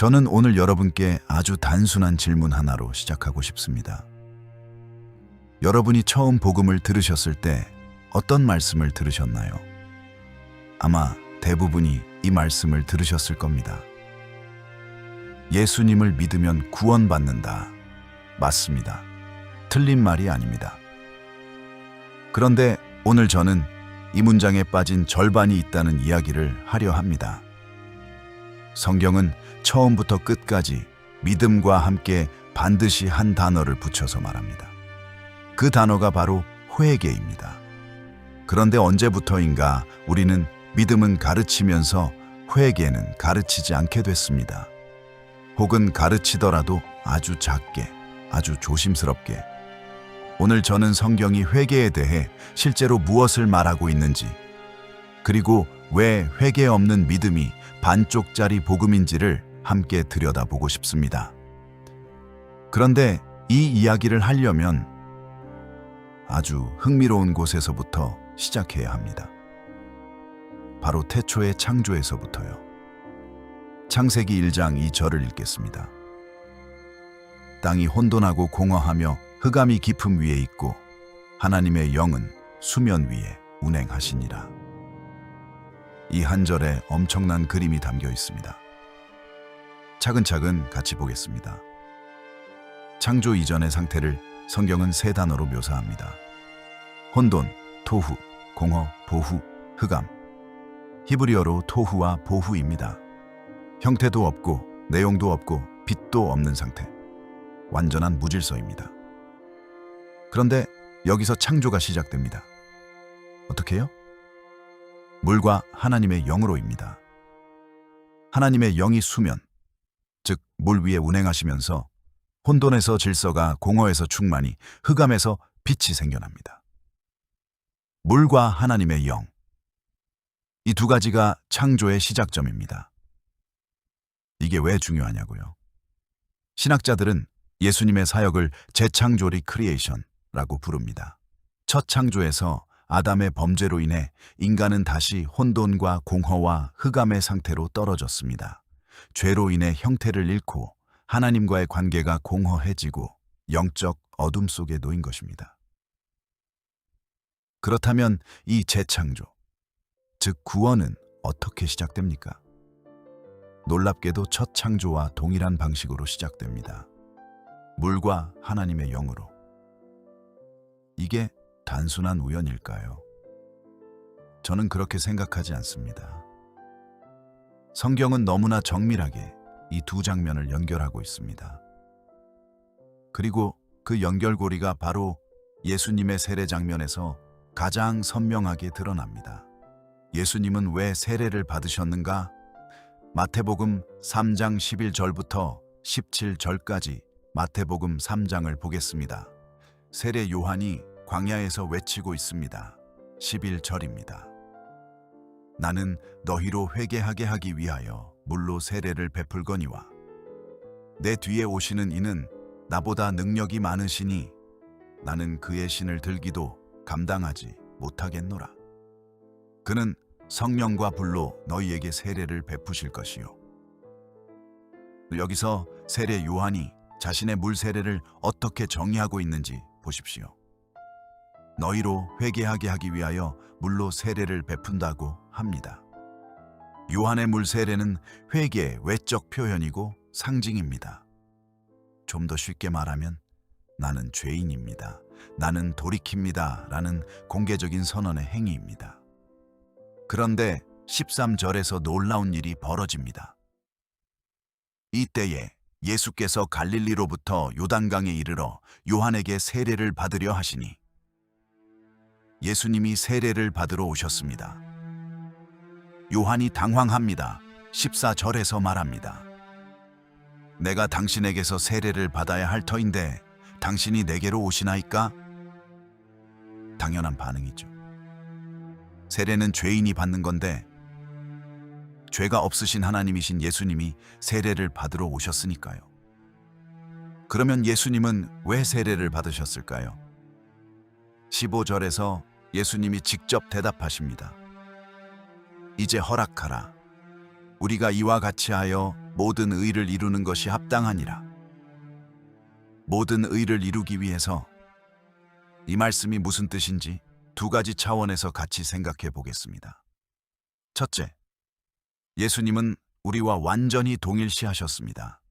저는 오늘 여러분께 아주 단순한 질문 하나로 시작하고 싶습니다. 여러분이 처음 복음을 들으셨을 때 어떤 말씀을 들으셨나요? 아마 대부분이 이 말씀을 들으셨을 겁니다. 예수님을 믿으면 구원받는다. 맞습니다. 틀린 말이 아닙니다. 그런데 오늘 저는 이 문장에 빠진 절반이 있다는 이야기를 하려 합니다. 성경은 처음부터 끝까지 믿음과 함께 반드시 한 단어를 붙여서 말합니다. 그 단어가 바로 회개입니다. 그런데 언제부터인가 우리는 믿음은 가르치면서 회개는 가르치지 않게 됐습니다. 혹은 가르치더라도 아주 작게, 아주 조심스럽게. 오늘 저는 성경이 회개에 대해 실제로 무엇을 말하고 있는지, 그리고 왜 회개 없는 믿음이 반쪽짜리 복음인지를 함께 들여다보고 싶습니다. 그런데 이 이야기를 하려면 아주 흥미로운 곳에서부터 시작해야 합니다. 바로 태초의 창조에서부터요. 창세기 1장 이 절을 읽겠습니다. 땅이 혼돈하고 공허하며 흑암이 깊음 위에 있고 하나님의 영은 수면 위에 운행하시니라. 이 한 절에 엄청난 그림이 담겨 있습니다. 차근차근 같이 보겠습니다. 창조 이전의 상태를 성경은 세 단어로 묘사합니다. 혼돈, 토후, 공허, 보후, 흑암. 히브리어로 토후와 보후입니다. 형태도 없고 내용도 없고 빛도 없는 상태. 완전한 무질서입니다. 그런데 여기서 창조가 시작됩니다. 어떻게요? 물과 하나님의 영으로입니다. 하나님의 영이 수면, 즉 물 위에 운행하시면서 혼돈에서 질서가, 공허에서 충만이, 흑암에서 빛이 생겨납니다. 물과 하나님의 영. 이 두 가지가 창조의 시작점입니다. 이게 왜 중요하냐고요? 신학자들은 예수님의 사역을 재창조 리크리에이션라고 부릅니다. 첫 창조에서 아담의 범죄로 인해 인간은 다시 혼돈과 공허와 흑암의 상태로 떨어졌습니다. 죄로 인해 형태를 잃고 하나님과의 관계가 공허해지고 영적 어둠 속에 놓인 것입니다. 그렇다면 이 재창조, 즉 구원은 어떻게 시작됩니까? 놀랍게도 첫 창조와 동일한 방식으로 시작됩니다. 물과 하나님의 영으로. 이게 단순한 우연일까요? 저는 그렇게 생각하지 않습니다. 성경은 너무나 정밀하게 이 두 장면을 연결하고 있습니다. 그리고 그 연결고리가 바로 예수님의 세례 장면에서 가장 선명하게 드러납니다. 예수님은 왜 세례를 받으셨는가? 마태복음 3장 11절부터 17절까지 마태복음 3장을 보겠습니다. 세례 요한이 광야에서 외치고 있습니다. 11절입니다. 나는 너희로 회개하게 하기 위하여 물로 세례를 베풀거니와 내 뒤에 오시는 이는 나보다 능력이 많으시니 나는 그의 신을 들기도 감당하지 못하겠노라. 그는 성령과 불로 너희에게 세례를 베푸실 것이요. 여기서 세례 요한이 자신의 물 세례를 어떻게 정의하고 있는지 보십시오. 너희로 회개하게 하기 위하여 물로 세례를 베푼다고 합니다. 요한의 물 세례는 회개의 외적 표현이고 상징입니다. 좀 더 쉽게 말하면 나는 죄인입니다. 나는 돌이킵니다. 라는 공개적인 선언의 행위입니다. 그런데 13절에서 놀라운 일이 벌어집니다. 이때에 예수께서 갈릴리로부터 요단강에 이르러 요한에게 세례를 받으려 하시니 예수님이 세례를 받으러 오셨습니다. 요한이 당황합니다. 14절에서 말합니다. 내가 당신에게서 세례를 받아야 할 터인데 당신이 내게로 오시나이까? 당연한 반응이죠. 세례는 죄인이 받는 건데 죄가 없으신 하나님이신 예수님이 세례를 받으러 오셨으니까요. 그러면 예수님은 왜 세례를 받으셨을까요? 15절에서 예수님이 직접 대답하십니다. 이제 허락하라. 우리가 이와 같이 하여 모든 의를 이루는 것이 합당하니라. 모든 의를 이루기 위해서 이 말씀이 무슨 뜻인지 두 가지 차원에서 같이 생각해 보겠습니다. 첫째, 예수님은 우리와 완전히 동일시하셨습니다.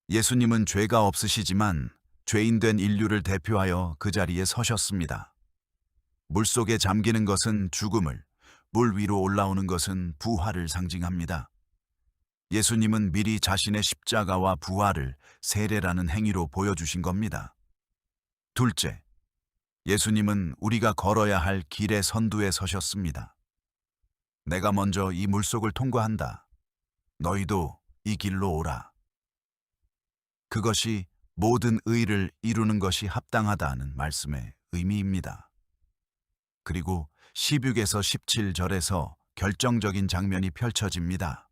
예수님은 죄가 없으시지만 죄인된 인류를 대표하여 그 자리에 서셨습니다. 물속에 잠기는 것은 죽음을, 물 위로 올라오는 것은 부활을 상징합니다. 예수님은 미리 자신의 십자가와 부활을 세례라는 행위로 보여주신 겁니다. 둘째, 예수님은 우리가 걸어야 할 길의 선두에 서셨습니다. 내가 먼저 이 물속을 통과한다. 너희도 이 길로 오라. 그것이 모든 의를 이루는 것이 합당하다는 말씀의 의미입니다. 그리고 16에서 17절에서 결정적인 장면이 펼쳐집니다.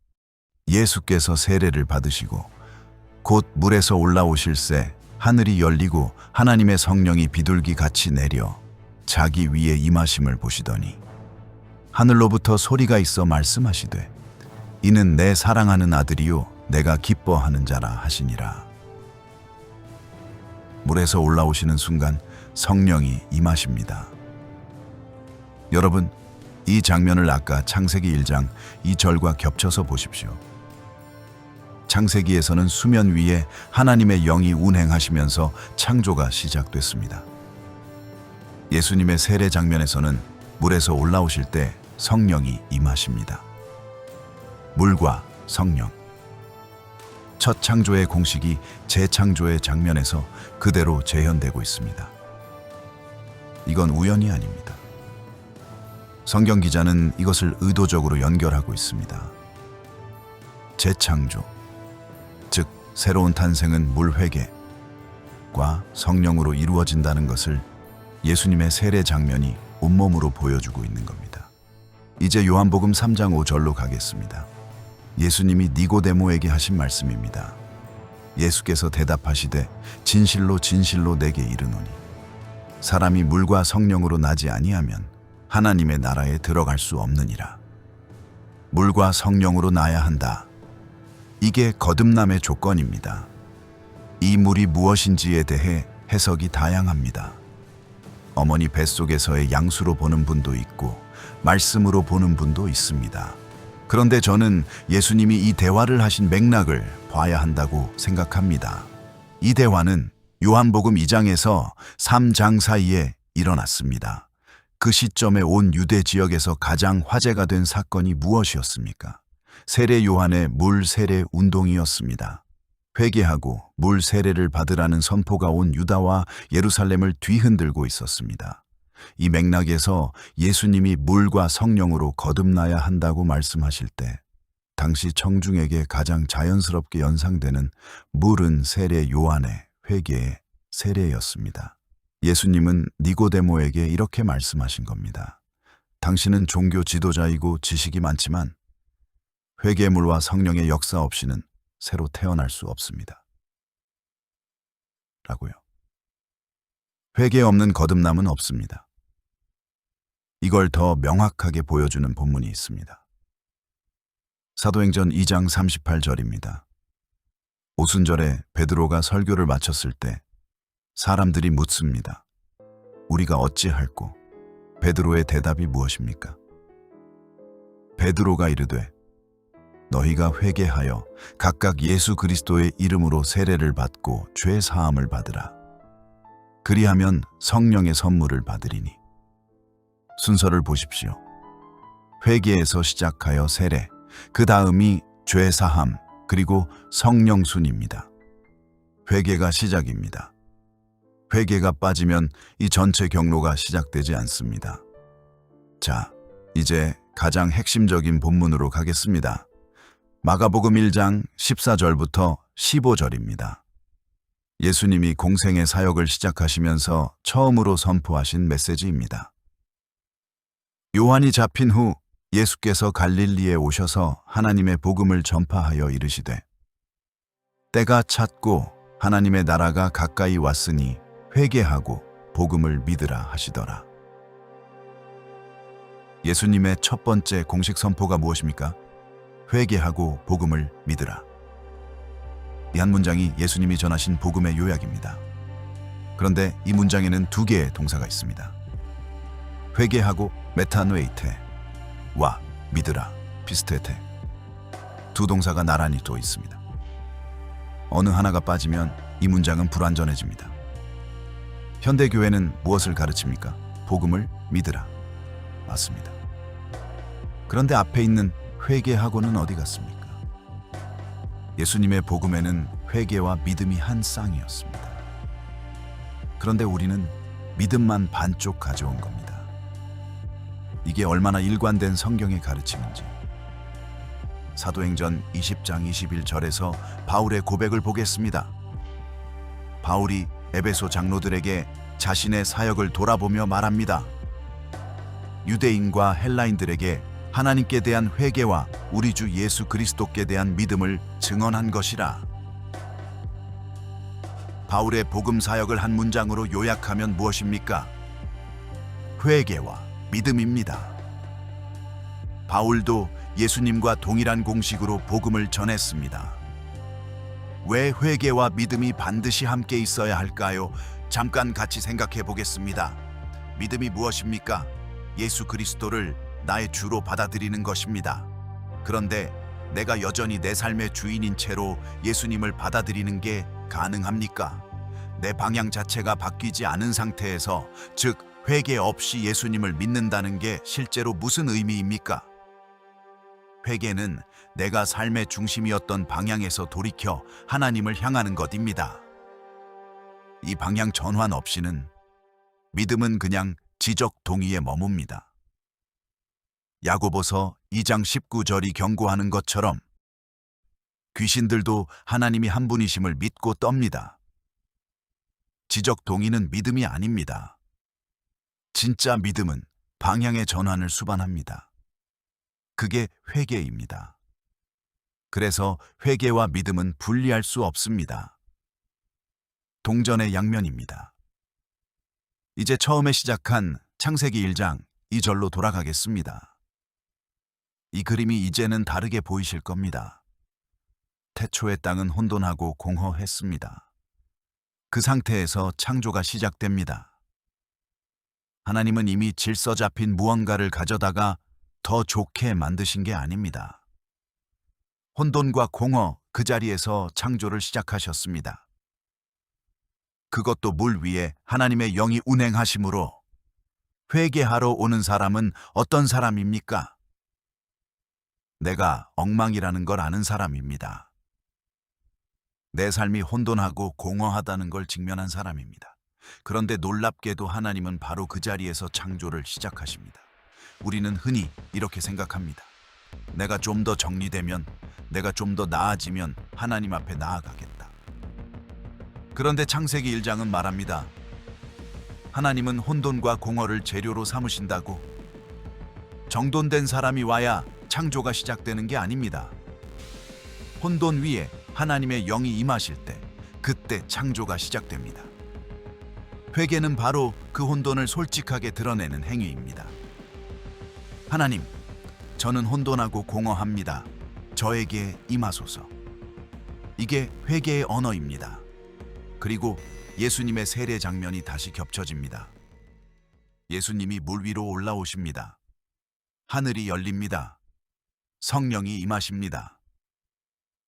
예수께서 세례를 받으시고 곧 물에서 올라오실새 하늘이 열리고 하나님의 성령이 비둘기 같이 내려 자기 위에 임하심을 보시더니 하늘로부터 소리가 있어 말씀하시되 이는 내 사랑하는 아들이요 내가 기뻐하는 자라 하시니라. 물에서 올라오시는 순간 성령이 임하십니다. 여러분, 이 장면을 아까 창세기 1장 2절과 겹쳐서 보십시오. 창세기에서는 수면 위에 하나님의 영이 운행하시면서 창조가 시작됐습니다. 예수님의 세례 장면에서는 물에서 올라오실 때 성령이 임하십니다. 물과 성령. 첫 창조의 공식이 재창조의 장면에서 그대로 재현되고 있습니다. 이건 우연이 아닙니다. 성경 기자는 이것을 의도적으로 연결하고 있습니다. 재창조, 즉 새로운 탄생은 물회개과 성령으로 이루어진다는 것을 예수님의 세례 장면이 온몸으로 보여주고 있는 겁니다. 이제 요한복음 3장 5절로 가겠습니다. 예수님이 니고데모에게 하신 말씀입니다. 예수께서 대답하시되 진실로 진실로 내게 이르노니 사람이 물과 성령으로 나지 아니하면 하나님의 나라에 들어갈 수 없느니라. 물과 성령으로 나야 한다. 이게 거듭남의 조건입니다. 이 물이 무엇인지에 대해 해석이 다양합니다. 어머니 뱃속에서의 양수로 보는 분도 있고 말씀으로 보는 분도 있습니다. 그런데 저는 예수님이 이 대화를 하신 맥락을 봐야 한다고 생각합니다. 이 대화는 요한복음 2장에서 3장 사이에 일어났습니다. 그 시점에 온 유대 지역에서 가장 화제가 된 사건이 무엇이었습니까? 세례 요한의 물 세례 운동이었습니다. 회개하고 물 세례를 받으라는 선포가 온 유다와 예루살렘을 뒤흔들고 있었습니다. 이 맥락에서 예수님이 물과 성령으로 거듭나야 한다고 말씀하실 때 당시 청중에게 가장 자연스럽게 연상되는 물은 세례 요한의 회개의 세례였습니다. 예수님은 니고데모에게 이렇게 말씀하신 겁니다. 당신은 종교 지도자이고 지식이 많지만 회개물과 성령의 역사 없이는 새로 태어날 수 없습니다. 라고요. 회개 없는 거듭남은 없습니다. 이걸 더 명확하게 보여주는 본문이 있습니다. 사도행전 2장 38절입니다. 오순절에 베드로가 설교를 마쳤을 때 사람들이 묻습니다. 우리가 어찌할꼬? 베드로의 대답이 무엇입니까? 베드로가 이르되 너희가 회개하여 각각 예수 그리스도의 이름으로 세례를 받고 죄 사함을 받으라. 그리하면 성령의 선물을 받으리니. 순서를 보십시오. 회개에서 시작하여 세례, 그 다음이 죄 사함, 그리고 성령 순입니다. 회개가 시작입니다. 회개가 빠지면 이 전체 경로가 시작되지 않습니다. 자, 이제 가장 핵심적인 본문으로 가겠습니다. 마가복음 1장 14절부터 15절입니다. 예수님이 공생의 사역을 시작하시면서 처음으로 선포하신 메시지입니다. 요한이 잡힌 후 예수께서 갈릴리에 오셔서 하나님의 복음을 전파하여 이르시되 때가 찼고 하나님의 나라가 가까이 왔으니 회개하고 복음을 믿으라 하시더라. 예수님의 첫 번째 공식 선포가 무엇입니까? 회개하고 복음을 믿으라. 이 한 문장이 예수님이 전하신 복음의 요약입니다. 그런데 이 문장에는 두 개의 동사가 있습니다. 회개하고 메타노에이테와 믿으라 피스테테, 두 동사가 나란히 또 있습니다. 어느 하나가 빠지면 이 문장은 불완전해집니다. 현대교회는 무엇을 가르칩니까? 복음을 믿으라. 맞습니다. 그런데 앞에 있는 회개하고는 어디 갔습니까? 예수님의 복음에는 회개와 믿음이 한 쌍이었습니다. 그런데 우리는 믿음만 반쪽 가져온 겁니다. 이게 얼마나 일관된 성경의 가르침인지. 사도행전 20장 21절에서 바울의 고백을 보겠습니다. 바울이 에베소 장로들에게 자신의 사역을 돌아보며 말합니다. 유대인과 헬라인들에게 하나님께 대한 회개와 우리 주 예수 그리스도께 대한 믿음을 증언한 것이라. 바울의 복음 사역을 한 문장으로 요약하면 무엇입니까? 회개와 믿음입니다. 바울도 예수님과 동일한 공식으로 복음을 전했습니다. 왜 회개와 믿음이 반드시 함께 있어야 할까요? 잠깐 같이 생각해 보겠습니다. 믿음이 무엇입니까? 예수 그리스도를 나의 주로 받아들이는 것입니다. 그런데 내가 여전히 내 삶의 주인인 채로 예수님을 받아들이는 게 가능합니까? 내 방향 자체가 바뀌지 않은 상태에서, 즉 회개 없이 예수님을 믿는다는 게 실제로 무슨 의미입니까? 회개는 내가 삶의 중심이었던 방향에서 돌이켜 하나님을 향하는 것입니다. 이 방향 전환 없이는 믿음은 그냥 지적 동의에 머뭅니다. 야고보서 2장 19절이 경고하는 것처럼 귀신들도 하나님이 한 분이심을 믿고 떱니다. 지적 동의는 믿음이 아닙니다. 진짜 믿음은 방향의 전환을 수반합니다. 그게 회개입니다. 그래서 회개와 믿음은 분리할 수 없습니다. 동전의 양면입니다. 이제 처음에 시작한 창세기 1장 2절로 돌아가겠습니다. 이 그림이 이제는 다르게 보이실 겁니다. 태초의 땅은 혼돈하고 공허했습니다. 그 상태에서 창조가 시작됩니다. 하나님은 이미 질서 잡힌 무언가를 가져다가 더 좋게 만드신 게 아닙니다. 혼돈과 공허 그 자리에서 창조를 시작하셨습니다. 그것도 물 위에 하나님의 영이 운행하심으로. 회개하러 오는 사람은 어떤 사람입니까? 내가 엉망이라는 걸 아는 사람입니다. 내 삶이 혼돈하고 공허하다는 걸 직면한 사람입니다. 그런데 놀랍게도 하나님은 바로 그 자리에서 창조를 시작하십니다. 우리는 흔히 이렇게 생각합니다. 내가 좀 더 정리되면, 내가 좀 더 나아지면 하나님 앞에 나아가겠다. 그런데 창세기 1장은 말합니다. 하나님은 혼돈과 공허를 재료로 삼으신다고. 정돈된 사람이 와야 창조가 시작되는 게 아닙니다. 혼돈 위에 하나님의 영이 임하실 때, 그때 창조가 시작됩니다. 회개는 바로 그 혼돈을 솔직하게 드러내는 행위입니다. 하나님, 저는 혼돈하고 공허합니다. 저에게 임하소서. 이게 회개의 언어입니다. 그리고 예수님의 세례 장면이 다시 겹쳐집니다. 예수님이 물 위로 올라오십니다. 하늘이 열립니다. 성령이 임하십니다.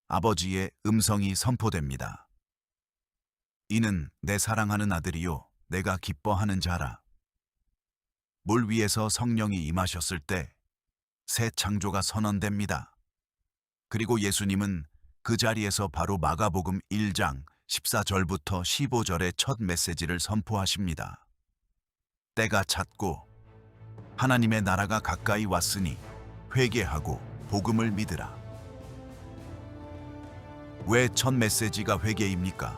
아버지의 음성이 선포됩니다. 이는 내 사랑하는 아들이요 내가 기뻐하는 자라. 물 위에서 성령이 임하셨을 때 새 창조가 선언됩니다. 그리고 예수님은 그 자리에서 바로 마가복음 1장 14절부터 15절의 첫 메시지를 선포하십니다. 때가 찼고 하나님의 나라가 가까이 왔으니 회개하고 복음을 믿으라. 왜 첫 메시지가 회개입니까?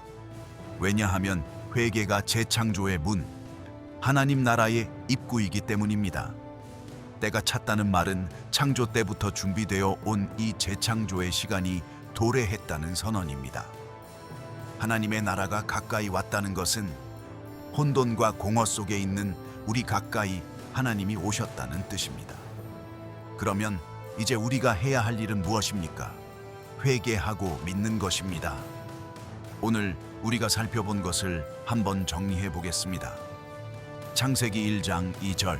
왜냐하면 회개가 재창조의 문, 하나님 나라의 입구이기 때문입니다. 때가 찼다는 말은 창조 때부터 준비되어 온 이 재창조의 시간이 도래했다는 선언입니다. 하나님의 나라가 가까이 왔다는 것은 혼돈과 공허 속에 있는 우리 가까이 하나님이 오셨다는 뜻입니다. 그러면 이제 우리가 해야 할 일은 무엇입니까? 회개하고 믿는 것입니다. 오늘 우리가 살펴본 것을 한번 정리해 보겠습니다. 창세기 1장 2절.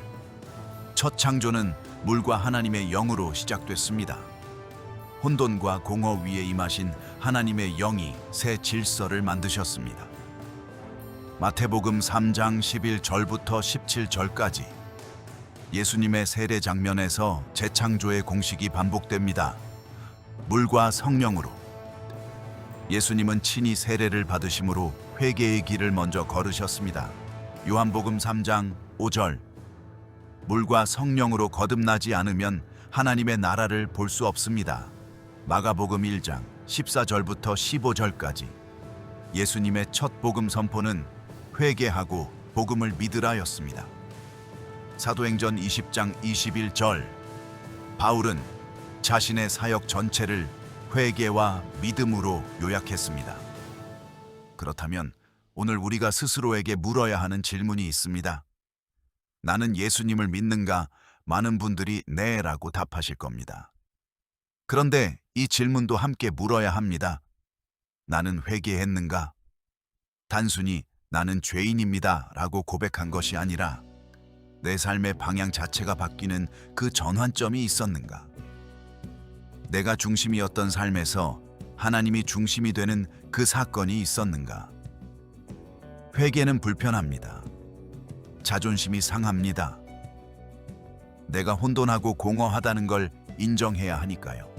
첫 창조는 물과 하나님의 영으로 시작됐습니다. 혼돈과 공허 위에 임하신 하나님의 영이 새 질서를 만드셨습니다. 마태복음 3장 11절부터 17절까지 예수님의 세례 장면에서 재창조의 공식이 반복됩니다. 물과 성령으로. 예수님은 친히 세례를 받으심으로 회개의 길을 먼저 걸으셨습니다. 요한복음 3장 5절. 물과 성령으로 거듭나지 않으면 하나님의 나라를 볼 수 없습니다. 마가복음 1장 14절부터 15절까지 예수님의 첫 복음 선포는 회개하고 복음을 믿으라였습니다. 사도행전 20장 21절. 바울은 자신의 사역 전체를 회개와 믿음으로 요약했습니다. 그렇다면 오늘 우리가 스스로에게 물어야 하는 질문이 있습니다. 나는 예수님을 믿는가? 많은 분들이 네라고 답하실 겁니다. 그런데 이 질문도 함께 물어야 합니다. 나는 회개했는가? 단순히 나는 죄인입니다 라고 고백한 것이 아니라 내 삶의 방향 자체가 바뀌는 그 전환점이 있었는가? 내가 중심이었던 삶에서 하나님이 중심이 되는 그 사건이 있었는가? 회개는 불편합니다. 자존심이 상합니다. 내가 혼돈하고 공허하다는 걸 인정해야 하니까요.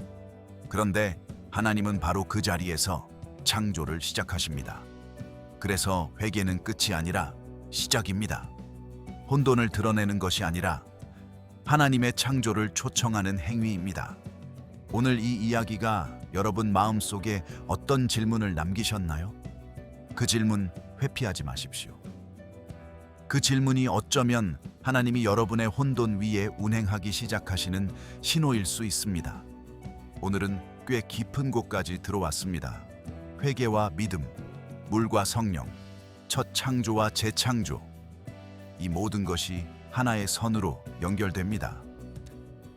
그런데 하나님은 바로 그 자리에서 창조를 시작하십니다. 그래서 회개는 끝이 아니라 시작입니다. 혼돈을 드러내는 것이 아니라 하나님의 창조를 초청하는 행위입니다. 오늘 이 이야기가 여러분 마음속에 어떤 질문을 남기셨나요? 그 질문 회피하지 마십시오. 그 질문이 어쩌면 하나님이 여러분의 혼돈 위에 운행하기 시작하시는 신호일 수 있습니다. 오늘은 꽤 깊은 곳까지 들어왔습니다. 회개와 믿음, 물과 성령, 첫 창조와 재창조. 이 모든 것이 하나의 선으로 연결됩니다.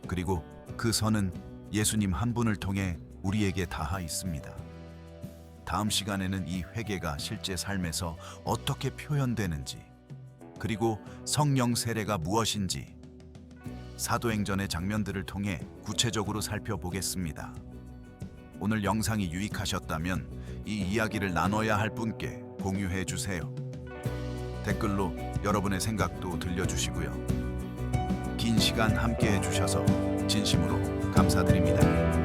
그리고 그 선은 예수님 한 분을 통해 우리에게 닿아 있습니다. 다음 시간에는 이 회개가 실제 삶에서 어떻게 표현되는지, 그리고 성령 세례가 무엇인지 사도행전의 장면들을 통해 구체적으로 살펴보겠습니다. 오늘 영상이 유익하셨다면 이 이야기를 나눠야 할 분께 공유해 주세요. 댓글로 여러분의 생각도 들려주시고요. 긴 시간 함께 해주셔서 진심으로 감사드립니다.